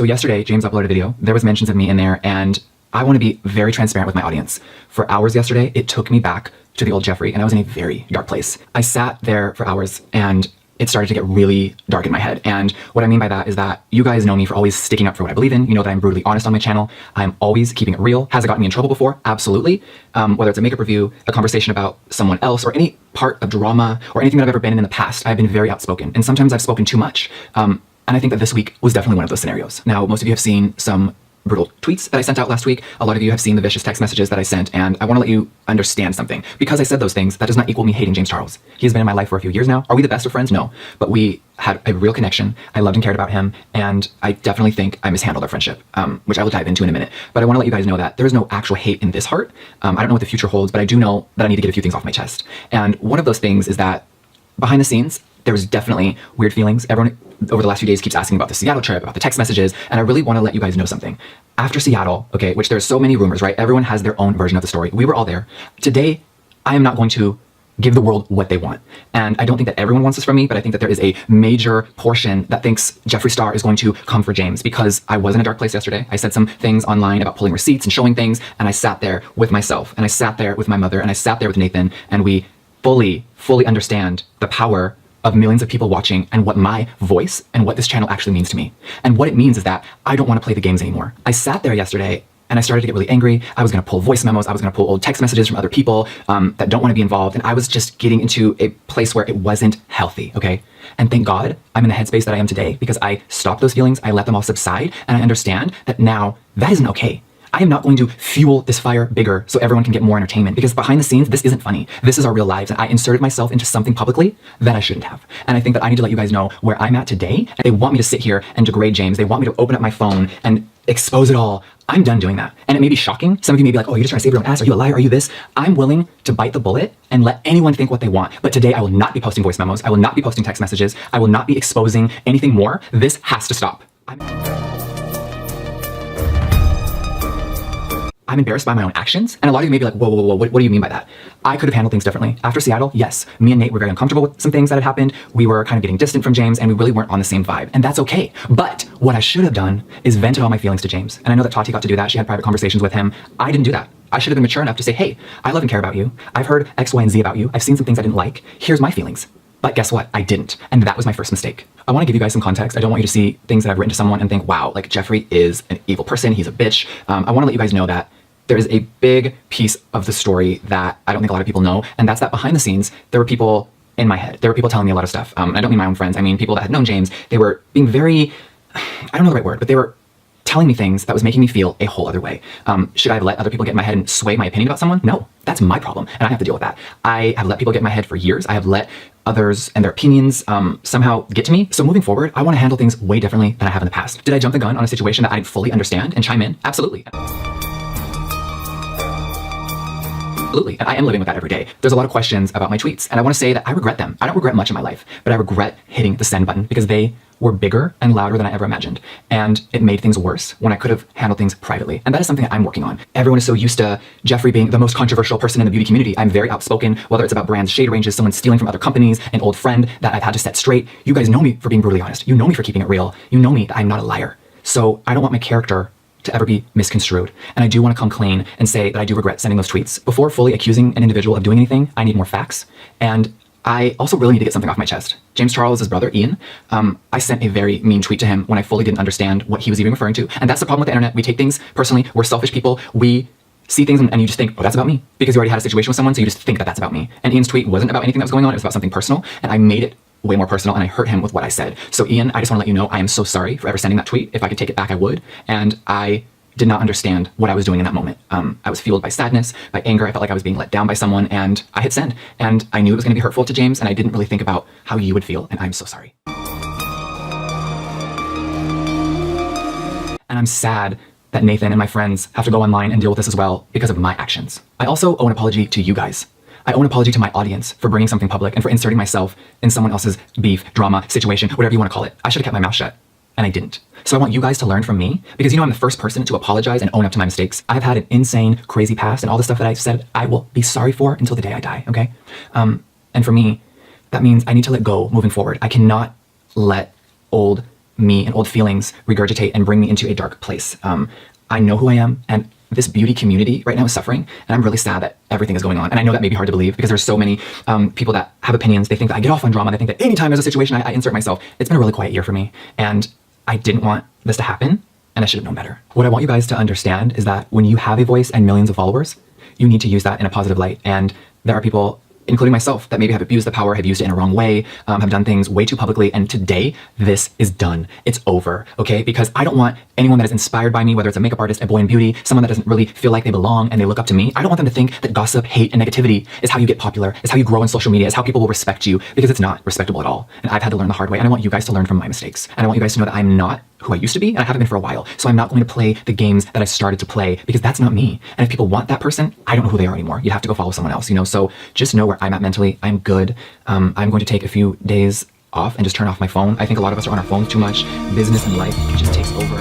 So yesterday, James uploaded a video. There was mentions of me in there, and I want to be very transparent with my audience. For hours yesterday, it took me back to the old Jeffree, and I was in a very dark place. I sat there for hours, and it started to get really dark in my head. And what I mean by that is that you guys know me for always sticking up for what I believe in. You know that I'm brutally honest on my channel. I'm always keeping it real. Has it gotten me in trouble before? Absolutely. Whether it's a makeup review, a conversation about someone else, or any part of drama, or anything that I've ever been in the past, I've been very outspoken. And sometimes I've spoken too much. And I think that this week was definitely one of those scenarios. Now, most of you have seen some brutal tweets that I sent out last week. A lot of you have seen the vicious text messages that I sent, and I want to let you understand something. Because I said those things, that does not equal me hating James Charles. He has been in my life for a few years now. Are we the best of friends? No. But we had a real connection. I loved and cared about him, and I definitely think I mishandled our friendship, which I will dive into in a minute. But I want to let you guys know that there is no actual hate in this heart. I don't know what the future holds, but I do know that I need to get a few things off my chest. And one of those things is that behind the scenes, there was definitely weird feelings. Everyone over the last few days keeps asking about the Seattle trip, about the text messages, and I really want to let you guys know something. After Seattle, okay, which there's so many rumors, right? Everyone has their own version of the story. We were all there. Today, I am not going to give the world what they want. And I don't think that everyone wants this from me, but I think that there is a major portion that thinks Jeffree Star is going to come for James, because I was in a dark place yesterday. I said some things online about pulling receipts and showing things, and I sat there with myself, and I sat there with my mother, and I sat there with Nathan, and we fully understand the power of millions of people watching and what my voice and what this channel actually means to me. And what it means is that I don't want to play the games anymore. I sat there yesterday and I started to get really angry. I was going to pull voice memos. I was going to pull old text messages from other people that don't want to be involved. And I was just getting into a place where it wasn't healthy, okay? And thank God I'm in the headspace that I am today, because I stopped those feelings. I let them all subside. And I understand that now that isn't okay. I am not going to fuel this fire bigger so everyone can get more entertainment, because behind the scenes, this isn't funny. This is our real lives, and I inserted myself into something publicly that I shouldn't have. And I think that I need to let you guys know where I'm at today. They want me to sit here and degrade James. They want me to open up my phone and expose it all. I'm done doing that. And it may be shocking. Some of you may be like, oh, you're just trying to save your own ass. Are you a liar? Are you this? I'm willing to bite the bullet and let anyone think what they want. But today I will not be posting voice memos. I will not be posting text messages. I will not be exposing anything more. This has to stop. I'm embarrassed by my own actions. And a lot of you may be like, whoa, what do you mean by that? I could have handled things differently. After Seattle, yes, me and Nate were very uncomfortable with some things that had happened. We were kind of getting distant from James, and we really weren't on the same vibe. And that's okay. But what I should have done is vented all my feelings to James. And I know that Tati got to do that. She had private conversations with him. I didn't do that. I should have been mature enough to say, hey, I love and care about you. I've heard X, Y, and Z about you. I've seen some things I didn't like. Here's my feelings. But guess what? I didn't. And that was my first mistake. I want to give you guys some context. I don't want you to see things that I've written to someone and think, wow, like Jeffree is an evil person. He's a bitch. I want to let you guys know that there is a big piece of the story that I don't think a lot of people know, and that's that behind the scenes, there were people in my head. There were people telling me a lot of stuff. I don't mean my own friends. I mean people that had known James. They were being very, I don't know the right word, but they were telling me things that was making me feel a whole other way. Should I have let other people get in my head and sway my opinion about someone? No, that's my problem, and I have to deal with that. I have let people get in my head for years. I have let others and their opinions somehow get to me. So moving forward, I want to handle things way differently than I have in the past. Did I jump the gun on a situation that I didn't fully understand and chime in? Absolutely. Absolutely. And I am living with that every day. There's a lot of questions about my tweets, and I want to say that I regret them. I don't regret much in my life, but I regret hitting the send button, because they were bigger and louder than I ever imagined. And it made things worse when I could have handled things privately. And that is something that I'm working on. Everyone is so used to Jeffree being the most controversial person in the beauty community. I'm very outspoken, whether it's about brands, shade ranges, someone stealing from other companies, an old friend that I've had to set straight. You guys know me for being brutally honest. You know me for keeping it real. You know me that I'm not a liar. So I don't want my character to ever be misconstrued. And I do want to come clean and say that I do regret sending those tweets. Before fully accusing an individual of doing anything, I need more facts. And I also really need to get something off my chest. James Charles' brother, Ian, I sent a very mean tweet to him when I fully didn't understand what he was even referring to. And that's the problem with the internet. We take things personally. We're selfish people. We see things and you just think, oh, that's about me. Because you already had a situation with someone, so you just think that that's about me. And Ian's tweet wasn't about anything that was going on. It was about something personal. And I made it way more personal, and I hurt him with what I said. So Ian, I just want to let you know I am so sorry for ever sending that tweet. If I could take it back, I would. And I did not understand what I was doing in that moment. I was fueled by sadness, by anger. I felt like I was being let down by someone, and I hit send. And I knew it was going to be hurtful to James, and I didn't really think about how you would feel, and I'm so sorry. And I'm sad that Nathan and my friends have to go online and deal with this as well because of my actions. I also owe an apology to you guys. I owe an apology to my audience for bringing something public and for inserting myself in someone else's beef, drama, situation, whatever you want to call it. I should have kept my mouth shut, and I didn't. So I want you guys to learn from me, because you know I'm the first person to apologize and own up to my mistakes. I've had an insane, crazy past, and all the stuff that I've said I will be sorry for until the day I die, okay? And for me, that means I need to let go moving forward. I cannot let old me and old feelings regurgitate and bring me into a dark place. I know who I am, and this beauty community right now is suffering, and I'm really sad that everything is going on. And I know that may be hard to believe because there's so many people that have opinions. They think that I get off on drama. They think that anytime there's a situation, I insert myself. It's been a really quiet year for me, and I didn't want this to happen, and I should have known better. What I want you guys to understand is that when you have a voice and millions of followers, you need to use that in a positive light. And there are people, including myself, that maybe have abused the power, have used it in a wrong way, have done things way too publicly. And today, this is done. It's over, okay? Because I don't want anyone that is inspired by me, whether it's a makeup artist, a boy in beauty, someone that doesn't really feel like they belong and they look up to me. I don't want them to think that gossip, hate, and negativity is how you get popular, is how you grow on social media, is how people will respect you, because it's not respectable at all. And I've had to learn the hard way, and I want you guys to learn from my mistakes. And I want you guys to know that I'm not who I used to be, and I haven't been for a while. So I'm not going to play the games that I started to play, because that's not me. And if people want that person, I don't know who they are anymore. You have to go follow someone else, you know? So just know where I'm at mentally. I'm good. I'm going to take a few days off and just turn off my phone. I think a lot of us are on our phones too much. Business and life just takes over.